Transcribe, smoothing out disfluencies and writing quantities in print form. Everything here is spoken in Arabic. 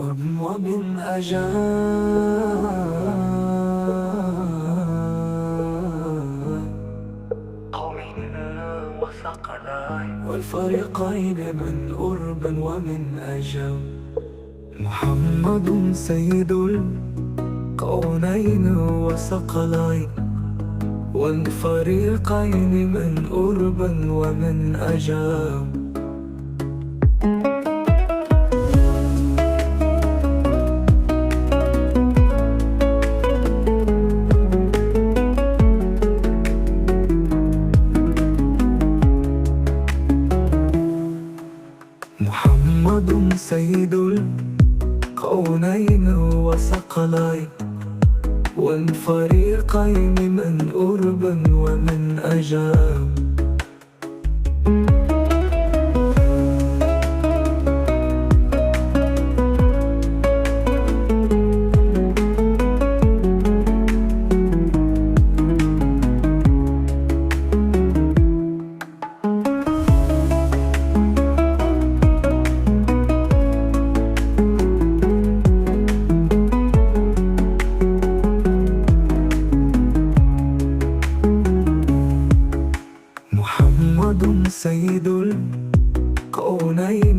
ومن أجاب قومين وثقلين والفريقين من قرب ومن أجاب. محمد سيد الكونين وثقلين والفريقين من قرب ومن أجاب. محمد سيد الكونين وثقلين والفريقين من قرب ومن أجاب. محمد سيد الكونين